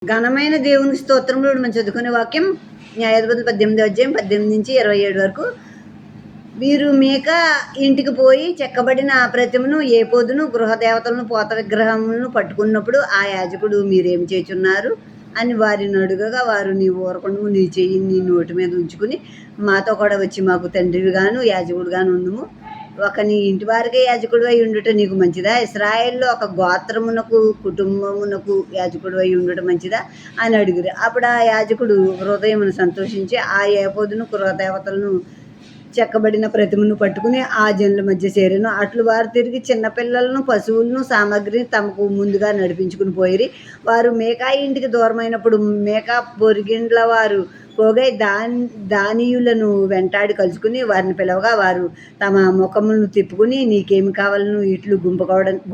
ఘనమైన దేవునికి స్తోత్రములు. మనం చదువుకునే వాక్యం న్యాయాధిపతులు 18వ అధ్యాయం 18-27 వరకు. వీరు మీక ఇంటికి పోయి చెక్కబడిన ఆ ప్రతిమను ఏపోదును గృహదేవతలను పోత విగ్రహములను పట్టుకున్నప్పుడు ఆ యాజకుడు మీరేం చేయుచున్నారు అని వారిని అడుగగా, వారు నీవు ఊరకుండము, నీ చెయ్యి నీ నోటి మీద ఉంచుకుని మాతో కూడా వచ్చి మాకు తండ్రివిగాను యాజకుడుగాను ఉండుము. ఒక నీ ఇంటి వారికే యాజకుడు అయి ఉండుట నీకు మంచిదా? ఇశ్రాయేల్లో ఒక గోత్రమునకు కుటుంబమునకు యాజకుడు అయి ఉండటం మంచిదా అని అడిగిరి. అప్పుడు ఆ యాజకుడు హృదయమును సంతోషించి ఆ ఏపోదును గృహదేవతలను చెక్కబడిన ప్రతిమను పట్టుకుని ఆ జనుల మధ్య చేరెను. అట్లు వారు తిరిగి చిన్నపిల్లలను పశువులను సామగ్రిని తమకు ముందుగా నడిపించుకుని పోయిరి. వారు మేకా ఇంటికి దూరమైనప్పుడు మేకా పొరిగిండ్ల వారు పోగై దానియులను వెంటాడి కలుసుకుని వారిని పిలవగా, వారు తమ ముఖములను తిప్పుకుని నీకేమి కావాలను, ఇట్లు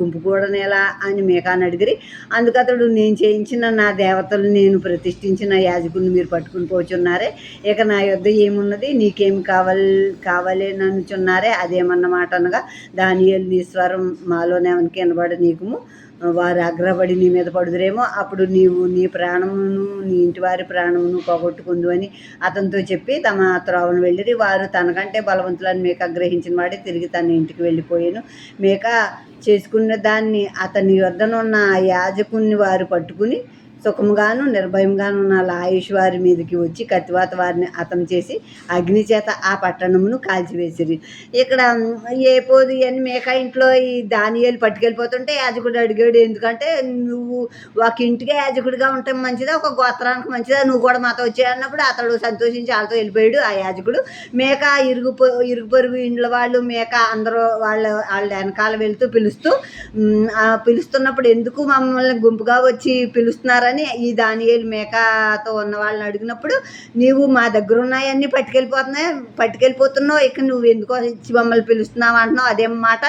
గుంపుకూడనేలా అని మేకాను అడిగిరి. అందుకతడు, నేను చేయించిన నా దేవతలు నేను ప్రతిష్ఠించిన యాజకుని మీరు పట్టుకుని పోచున్నారే, ఇక నా యొద్ద ఏమున్నది, నీకేమి కావాలేననుచున్నారే అదేమన్నమాట అనగా, దానియేలు నీ స్వరం మాలోనేమనికి వినబడ నీకుము, వారు ఆగ్రహపడి నీ మీద పడుదురేమో, అప్పుడు నీవు నీ ప్రాణమును నీ ఇంటి వారి ప్రాణమును పోగొట్టుకుందు అని అతనితో చెప్పి తమ త్రోవను వెళ్ళిరి. వారు తనకంటే బలవంతులని మేక గ్రహించిన వాడే తిరిగి తన ఇంటికి వెళ్ళిపోయాను. మేక చేసుకున్న దాన్ని అతని యొద్దనున్న యాజకుని వారు పట్టుకుని సుఖముగాను నిర్భయంగాను ఉన్న లాయిష్ వారి మీదకి వచ్చి కత్తివాత వారిని హతం చేసి అగ్ని చేత ఆ పట్టణమును కాల్చివేసిరి. ఇక్కడ ఏపోదు అని మేక ఇంట్లో ఈ దానియేలు పట్టుకెళ్ళిపోతుంటే యాజకుడు అడిగాడు, ఎందుకంటే నువ్వు ఒక ఇంటికే యాజకుడిగా ఉంటే మంచిదా, ఒక గోత్రానికి మంచిదా, నువ్వు కూడా మాతో వచ్చాయి అన్నప్పుడు అతడు సంతోషించి వాళ్ళతో వెళ్ళిపోయాడు. ఆ యాజకుడు మేక ఇరుగు పొరుగు ఇండ్ల వాళ్ళు మేక అందరూ వాళ్ళ వెనకాల వెళ్తూ పిలుస్తున్నప్పుడు ఎందుకు మమ్మల్ని గుంపుగా వచ్చి పిలుస్తున్నారని ఈ దానియేలు మేకతో ఉన్న వాళ్ళని అడిగినప్పుడు, నీవు మా దగ్గర ఉన్నాయన్నీ పట్టుకెళ్ళిపోతున్నావు, ఇక నువ్వు ఎందుకో ఇచ్చి మమ్మల్ని పిలుస్తున్నావు అంటున్నావు, అదేం మాట,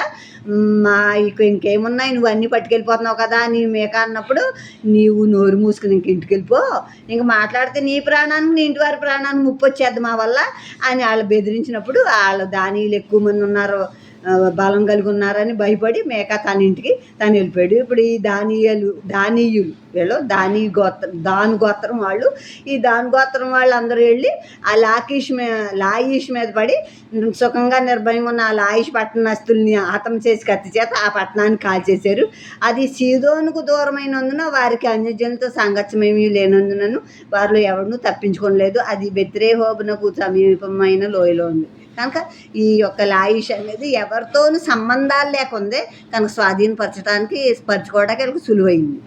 మా ఇక ఇంకేమున్నాయి, నువ్వు అన్నీ పట్టుకెళ్ళిపోతున్నావు కదా అని మేక అన్నప్పుడు, నీవు నోరు మూసుకుని ఇంక ఇంటికి వెళ్ళిపో, ఇంక మాట్లాడితే నీ ప్రాణానికి నీ ఇంటి వారి ప్రాణానికి ముప్పు వచ్చేద్ది మా వల్ల అని వాళ్ళు బెదిరించినప్పుడు, వాళ్ళు దానియులు ఎక్కువ మంది ఉన్నారు, బలం కలిగి ఉన్నారని భయపడి మేక తన ఇంటికి తను వెళ్ళిపోయాడు. ఇప్పుడు ఈ దానియులు వీళ్ళు దాను గోత్రం వాళ్ళు, ఈ దాను గోత్రం వాళ్ళు అందరూ వెళ్ళి ఆ లాయిష్ మీద పడి సుఖంగా నిర్భయంగా ఉన్న ఆ లాయిష్ పట్టణస్తుల్ని హతం చేసి కత్తి చేత ఆ పట్టణాన్ని కాల్చేశారు. అది సీదోనుకు దూరమైనందున వారికి అన్యజనులతో సాంగత్యమేమీ లేనందునను వారిలో ఎవరినూ తప్పించుకోలేదు. అది బెత్రేహోబునకు సమీపమైన లోయలో ఉంది కనుక ఈ యొక్క లాయిష్ అనేది ఎవరితోనూ సంబంధాలు లేకుందే కనుక స్వాధీనపరచుకోవడానికి వీళ్ళకి సులువైంది.